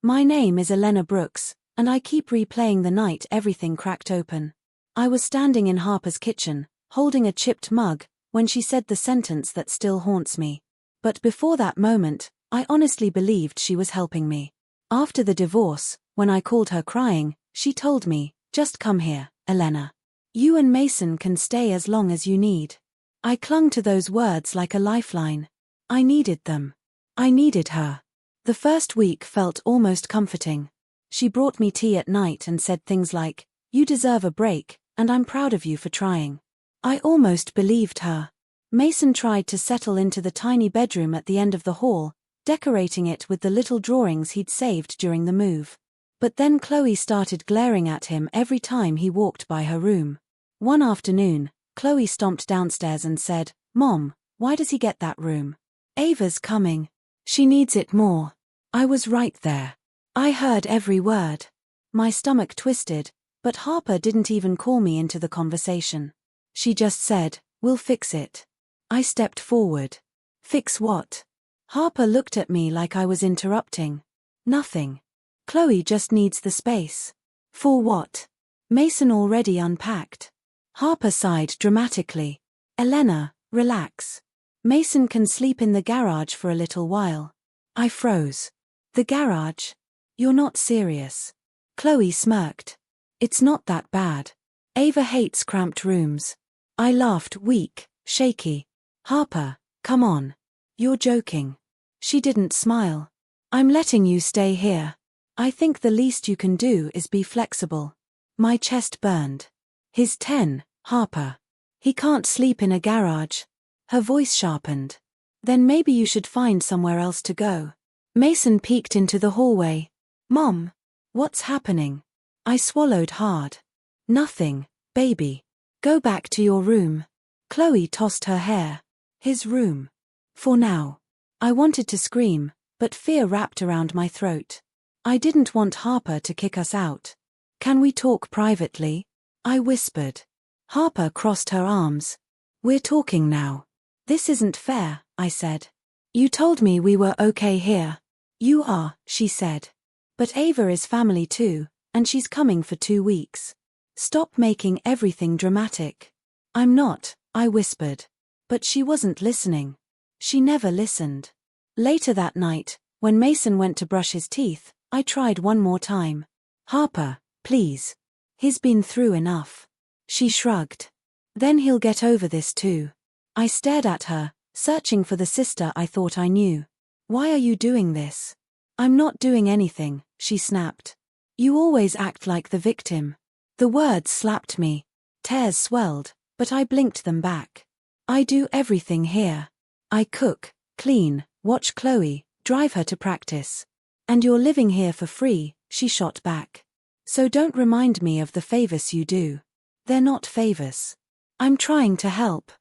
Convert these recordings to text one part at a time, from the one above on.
My name is Elena Brooks, and I keep replaying the night everything cracked open. I was standing in Harper's kitchen, holding a chipped mug, when she said the sentence that still haunts me. But before that moment, I honestly believed she was helping me. After the divorce, when I called her crying, she told me, "Just come here, Elena. You and Mason can stay as long as you need." I clung to those words like a lifeline. I needed them. I needed her. The first week felt almost comforting. She brought me tea at night and said things like, "You deserve a break, and I'm proud of you for trying." I almost believed her. Mason tried to settle into the tiny bedroom at the end of the hall, decorating it with the little drawings he'd saved during the move. But then Chloe started glaring at him every time he walked by her room. One afternoon, Chloe stomped downstairs and said, "Mom, why does he get that room? Ava's coming. She needs it more." I was right there. I heard every word. My stomach twisted, but Harper didn't even call me into the conversation. She just said, "We'll fix it." I stepped forward. "Fix what?" Harper looked at me like I was interrupting. "Nothing. Chloe just needs the space." "For what?" Mason already unpacked. Harper sighed dramatically. "Elena, relax. Mason can sleep in the garage for a little while." I froze. "The garage? You're not serious." Chloe smirked. "It's not that bad. Ava hates cramped rooms." I laughed, weak, shaky. "Harper, come on. You're joking." She didn't smile. "I'm letting you stay here. I think the least you can do is be flexible." My chest burned. "He's 10, Harper. He can't sleep in a garage." Her voice sharpened. "Then maybe you should find somewhere else to go." Mason peeked into the hallway. "Mom, what's happening?" I swallowed hard. "Nothing, baby. Go back to your room." Chloe tossed her hair. "His room. For now." I wanted to scream, but fear wrapped around my throat. I didn't want Harper to kick us out. "Can we talk privately?" I whispered. Harper crossed her arms. "We're talking now." "This isn't fair," I said. "You told me we were okay here." "You are," she said. "But Ava is family too, and she's coming for 2 weeks. Stop making everything dramatic." "I'm not," I whispered. But she wasn't listening. She never listened. Later that night, when Mason went to brush his teeth, I tried one more time. "Harper, please. He's been through enough." She shrugged. "Then he'll get over this too." I stared at her, searching for the sister I thought I knew. "Why are you doing this?" "I'm not doing anything," she snapped. "You always act like the victim." The words slapped me. Tears swelled, but I blinked them back. "I do everything here. I cook, clean, watch Chloe, drive her to practice. And you're living here for free," she shot back. "So don't remind me of the favors you do. They're not favors." "I'm trying to help."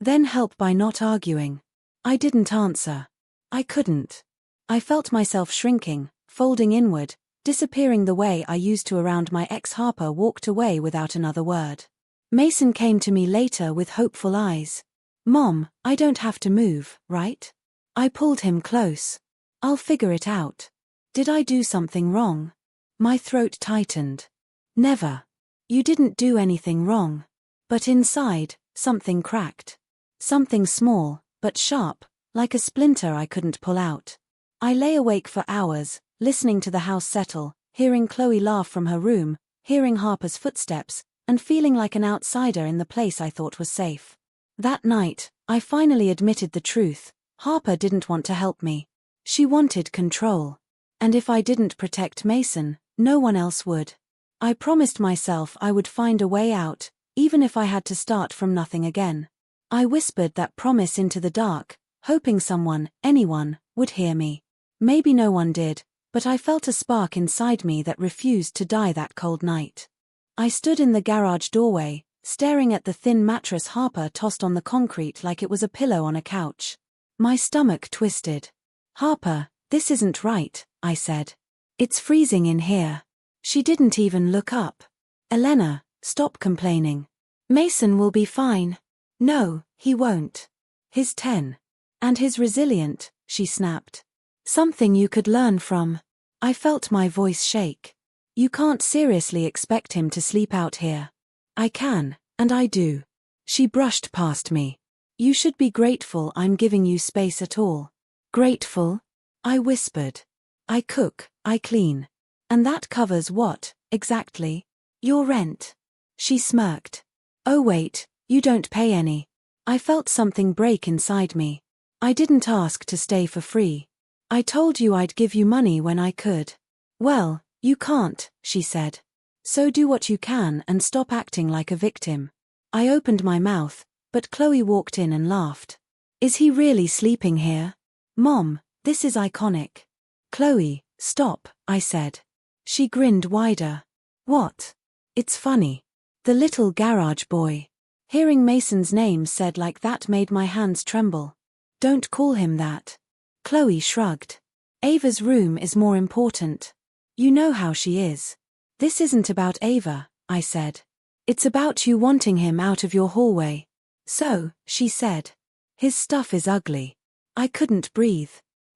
"Then help by not arguing." I didn't answer. I couldn't. I felt myself shrinking, folding inward, disappearing the way I used to around my ex. Harper walked away without another word. Mason came to me later with hopeful eyes. "Mom, I don't have to move, right?" I pulled him close. "I'll figure it out." "Did I do something wrong?" My throat tightened. "Never. You didn't do anything wrong." But inside, something cracked. Something small, but sharp, like a splinter I couldn't pull out. I lay awake for hours, listening to the house settle, hearing Chloe laugh from her room, hearing Harper's footsteps, and feeling like an outsider in the place I thought was safe. That night, I finally admitted the truth. Harper didn't want to help me. She wanted control. And if I didn't protect Mason, no one else would. I promised myself I would find a way out, even if I had to start from nothing again. I whispered that promise into the dark, hoping someone, anyone, would hear me. Maybe no one did, but I felt a spark inside me that refused to die that cold night. I stood in the garage doorway, staring at the thin mattress Harper tossed on the concrete like it was a pillow on a couch. My stomach twisted. "Harper, this isn't right," I said. "It's freezing in here." She didn't even look up. "Elena, stop complaining. Mason will be fine." "No, he won't. He's 10. And he's resilient," she snapped. "Something you could learn from." I felt my voice shake. You can't seriously expect him to sleep out here. I can, and I do. She brushed past me. You should be grateful I'm giving you space at all. Grateful? I whispered. I cook, I clean. And that covers what, exactly? Your rent. She smirked. Oh wait, you don't pay any. I felt something break inside me. I didn't ask to stay for free. I told you I'd give you money when I could. Well, you can't, she said. So do what you can and stop acting like a victim. I opened my mouth, but Chloe walked in and laughed. Is he really sleeping here? Mom, this is iconic. Chloe, stop, I said. She grinned wider. What? It's funny. The little garage boy. Hearing Mason's name said like that made my hands tremble. Don't call him that. Chloe shrugged. Ava's room is more important. You know how she is. This isn't about Ava, I said. It's about you wanting him out of your hallway. So, she said. His stuff is ugly. I couldn't breathe.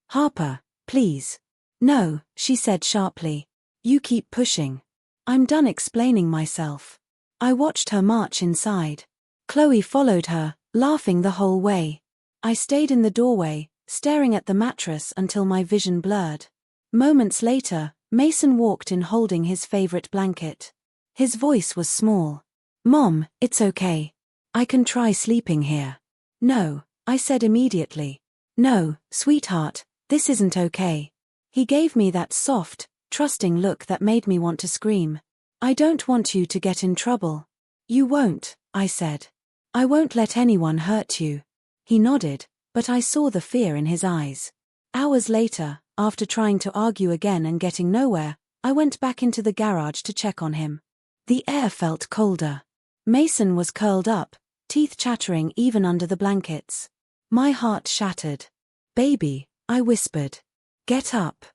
Harper, please. No, she said sharply. You keep pushing. I'm done explaining myself. I watched her march inside. Chloe followed her, laughing the whole way. I stayed in the doorway, staring at the mattress until my vision blurred. Moments later, Mason walked in holding his favorite blanket. His voice was small. Mom, it's okay. I can try sleeping here. No, I said immediately. No, sweetheart, this isn't okay. He gave me that soft, trusting look that made me want to scream. I don't want you to get in trouble. You won't, I said. I won't let anyone hurt you. He nodded, but I saw the fear in his eyes. Hours later, after trying to argue again and getting nowhere, I went back into the garage to check on him. The air felt colder. Mason was curled up, teeth chattering even under the blankets. My heart shattered. Baby, I whispered. Get up.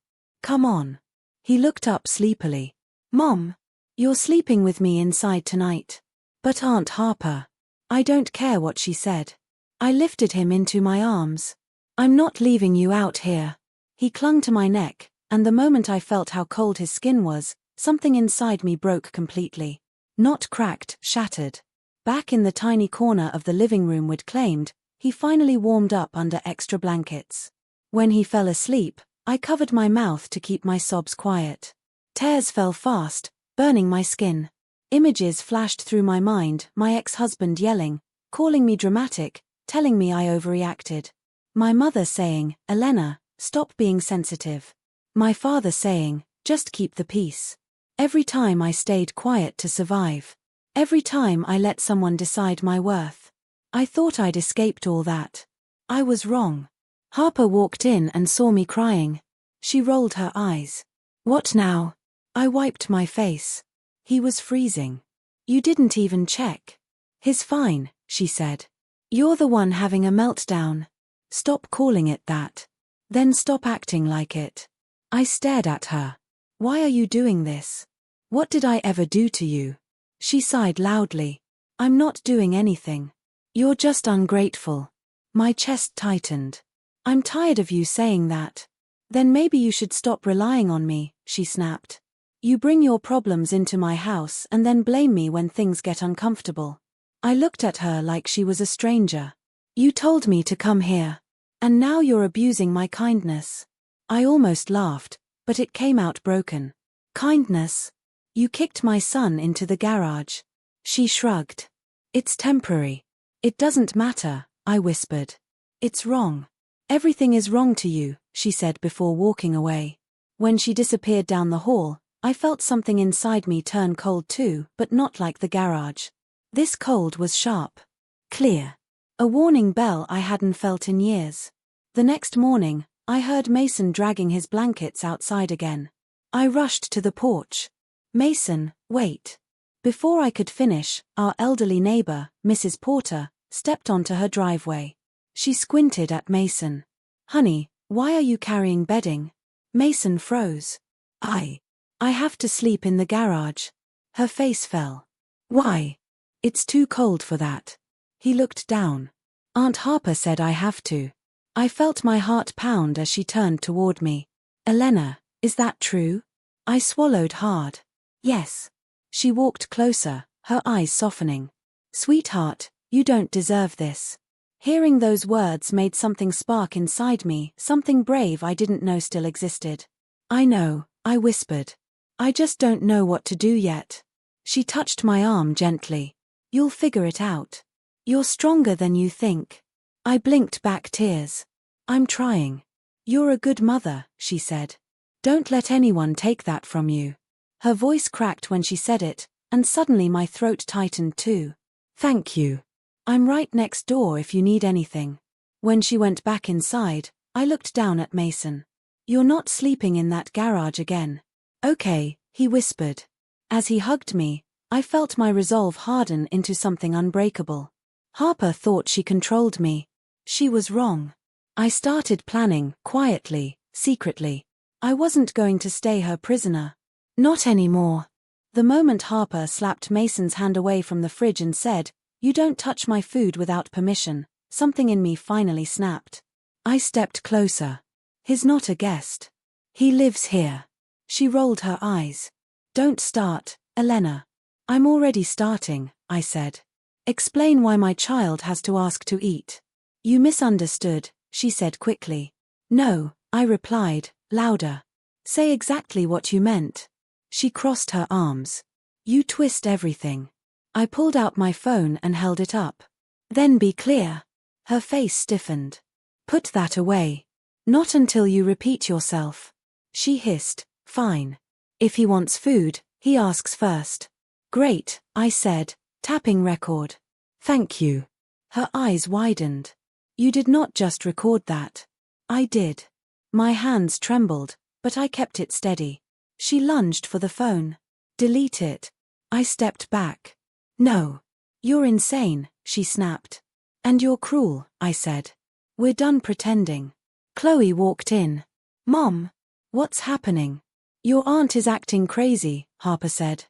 Come on. He looked up sleepily. Mom, you're sleeping with me inside tonight. But Aunt Harper. I don't care what she said. I lifted him into my arms. I'm not leaving you out here. He clung to my neck, and the moment I felt how cold his skin was, something inside me broke completely. Not cracked, shattered. Back in the tiny corner of the living room we'd claimed, he finally warmed up under extra blankets. When he fell asleep, I covered my mouth to keep my sobs quiet. Tears fell fast, burning my skin. Images flashed through my mind, my ex-husband yelling, calling me dramatic, telling me I overreacted. My mother saying, Elena, stop being sensitive. My father saying, just keep the peace. Every time I stayed quiet to survive. Every time I let someone decide my worth. I thought I'd escaped all that. I was wrong. Harper walked in and saw me crying. She rolled her eyes. What now? I wiped my face. He was freezing. You didn't even check. He's fine, she said. You're the one having a meltdown. Stop calling it that. Then stop acting like it. I stared at her. Why are you doing this? What did I ever do to you? She sighed loudly. I'm not doing anything. You're just ungrateful. My chest tightened. I'm tired of you saying that. Then maybe you should stop relying on me, she snapped. You bring your problems into my house and then blame me when things get uncomfortable. I looked at her like she was a stranger. You told me to come here. And now you're abusing my kindness. I almost laughed, but it came out broken. Kindness? You kicked my son into the garage. She shrugged. It's temporary. It doesn't matter, I whispered. It's wrong. Everything is wrong to you, she said before walking away. When she disappeared down the hall, I felt something inside me turn cold too, but not like the garage. This cold was sharp. Clear. A warning bell I hadn't felt in years. The next morning, I heard Mason dragging his blankets outside again. I rushed to the porch. Mason, wait. Before I could finish, our elderly neighbor, Mrs. Porter, stepped onto her driveway. She squinted at Mason. Honey, why are you carrying bedding? Mason froze. I have to sleep in the garage. Her face fell. Why? It's too cold for that. He looked down. Aunt Harper said I have to. I felt my heart pound as she turned toward me. Elena, Is that true? I swallowed hard. Yes. She walked closer, her eyes softening. Sweetheart, you don't deserve this. Hearing those words made something spark inside me, something brave I didn't know still existed. I know, I whispered. I just don't know what to do yet. She touched my arm gently. You'll figure it out. You're stronger than you think. I blinked back tears. I'm trying. You're a good mother, she said. Don't let anyone take that from you. Her voice cracked when she said it, and suddenly my throat tightened too. Thank you. I'm right next door if you need anything. When she went back inside, I looked down at Mason. You're not sleeping in that garage again. Okay, he whispered. As he hugged me, I felt my resolve harden into something unbreakable. Harper thought she controlled me. She was wrong. I started planning, quietly, secretly. I wasn't going to stay her prisoner. Not anymore. The moment Harper slapped Mason's hand away from the fridge and said, "You don't touch my food without permission," something in me finally snapped. I stepped closer. He's not a guest. He lives here. She rolled her eyes. Don't start, Elena. I'm already starting, I said. Explain why my child has to ask to eat. You misunderstood, she said quickly. No, I replied, louder. Say exactly what you meant. She crossed her arms. You twist everything. I pulled out my phone and held it up. Then be clear. Her face stiffened. Put that away. Not until you repeat yourself. She hissed, fine. If he wants food, he asks first. Great, I said, tapping record. Thank you. Her eyes widened. You did not just record that. I did. My hands trembled, but I kept it steady. She lunged for the phone. Delete it. I stepped back. No. You're insane, she snapped. And you're cruel, I said. We're done pretending. Chloe walked in. Mom. What's happening? Your aunt is acting crazy, Harper said.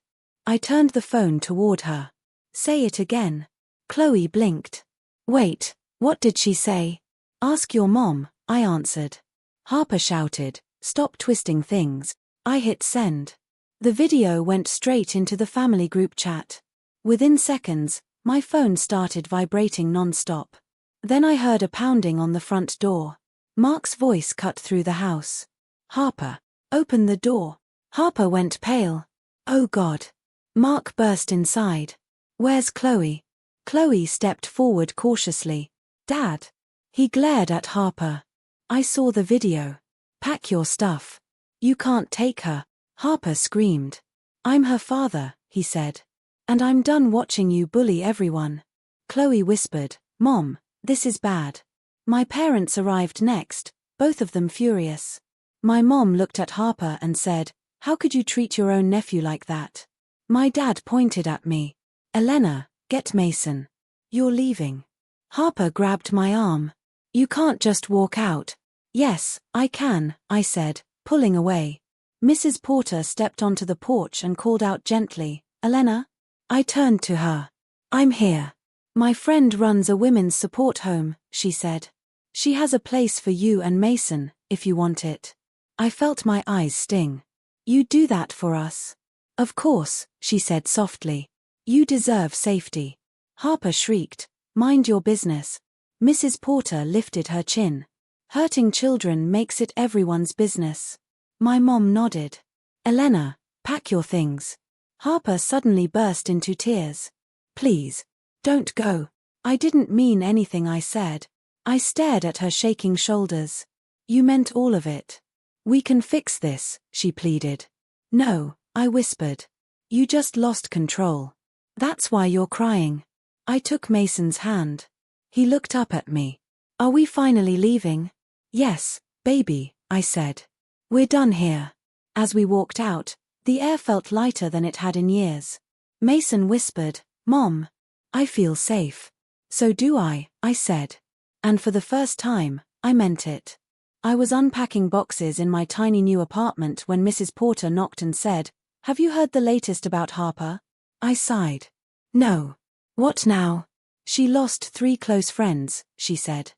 I turned the phone toward her. Say it again. Chloe blinked. Wait, what did she say? Ask your mom, I answered. Harper shouted, stop twisting things. I hit send. The video went straight into the family group chat. Within seconds, my phone started vibrating non-stop. Then I heard a pounding on the front door. Mark's voice cut through the house. Harper, open the door. Harper went pale. Oh God. Mark burst inside. Where's Chloe? Chloe stepped forward cautiously. Dad. He glared at Harper. I saw the video. Pack your stuff. You can't take her. Harper screamed. I'm her father, he said. And I'm done watching you bully everyone. Chloe whispered, Mom, this is bad. My parents arrived next, both of them furious. My mom looked at Harper and said, how could you treat your own nephew like that? My dad pointed at me. Elena, get Mason. You're leaving. Harper grabbed my arm. You can't just walk out. Yes, I can, I said, pulling away. Mrs. Porter stepped onto the porch and called out gently, Elena? I turned to her. I'm here. My friend runs a women's support home, she said. She has a place for you and Mason, if you want it. I felt my eyes sting. You do that for us? Of course, she said softly. You deserve safety. Harper shrieked, mind your business. Mrs. Porter lifted her chin. Hurting children makes it everyone's business. My mom nodded. Elena, pack your things. Harper suddenly burst into tears. Please. Don't go. I didn't mean anything I said. I stared at her shaking shoulders. You meant all of it. We can fix this, she pleaded. No, I whispered. You just lost control. That's why you're crying. I took Mason's hand. He looked up at me. Are we finally leaving? Yes, baby, I said. We're done here. As we walked out, the air felt lighter than it had in years. Mason whispered, Mom. I feel safe. So do I said. And for the first time, I meant it. I was unpacking boxes in my tiny new apartment when Mrs. Porter knocked and said, Have you heard the latest about Harper? I sighed. No. What now? She lost 3 close friends, she said.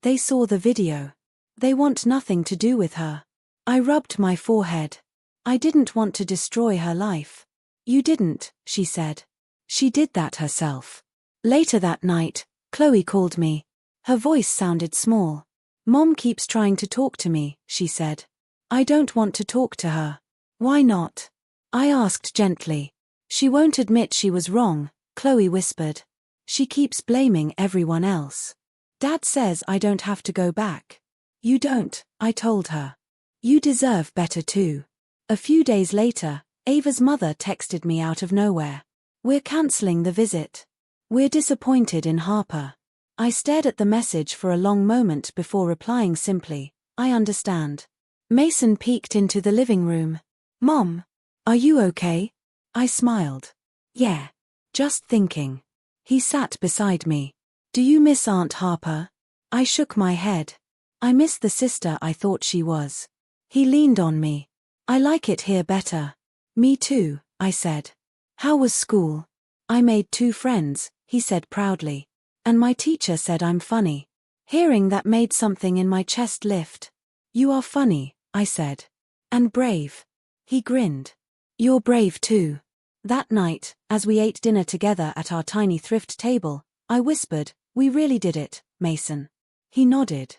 They saw the video. They want nothing to do with her. I rubbed my forehead. I didn't want to destroy her life. You didn't, she said. She did that herself. Later that night, Chloe called me. Her voice sounded small. Mom keeps trying to talk to me, she said. I don't want to talk to her. Why not? I asked gently. She won't admit she was wrong, Chloe whispered. She keeps blaming everyone else. Dad says I don't have to go back. You don't, I told her. You deserve better too. A few days later, Ava's mother texted me out of nowhere. We're cancelling the visit. We're disappointed in Harper. I stared at the message for a long moment before replying simply, I understand. Mason peeked into the living room. Mom, are you okay? I smiled. Yeah. Just thinking. He sat beside me. Do you miss Aunt Harper? I shook my head. I miss the sister I thought she was. He leaned on me. I like it here better. Me too, I said. How was school? I made 2 friends, he said proudly. And my teacher said I'm funny. Hearing that made something in my chest lift. You are funny, I said. And brave. He grinned. You're brave too. That night, as we ate dinner together at our tiny thrift table, I whispered, we really did it, Mason. He nodded.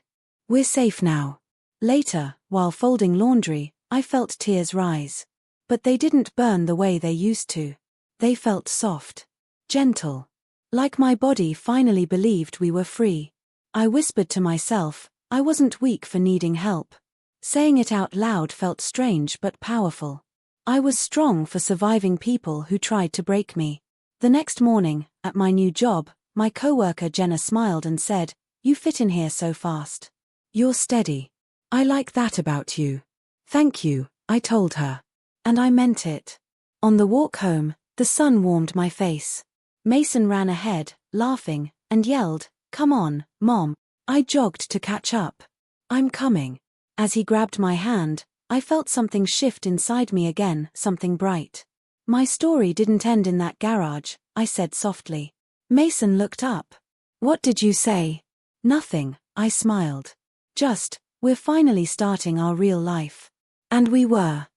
We're safe now. Later, while folding laundry, I felt tears rise. But they didn't burn the way they used to. They felt soft. Gentle. Like my body finally believed we were free. I whispered to myself, I wasn't weak for needing help. Saying it out loud felt strange but powerful. I was strong for surviving people who tried to break me. The next morning, at my new job, my coworker Jenna smiled and said, you fit in here so fast. You're steady. I like that about you. Thank you, I told her. And I meant it. On the walk home, the sun warmed my face. Mason ran ahead, laughing, and yelled, come on, Mom. I jogged to catch up. I'm coming. As he grabbed my hand, I felt something shift inside me again, something bright. My story didn't end in that garage, I said softly. Mason looked up. What did you say? Nothing, I smiled. Just, we're finally starting our real life. And we were.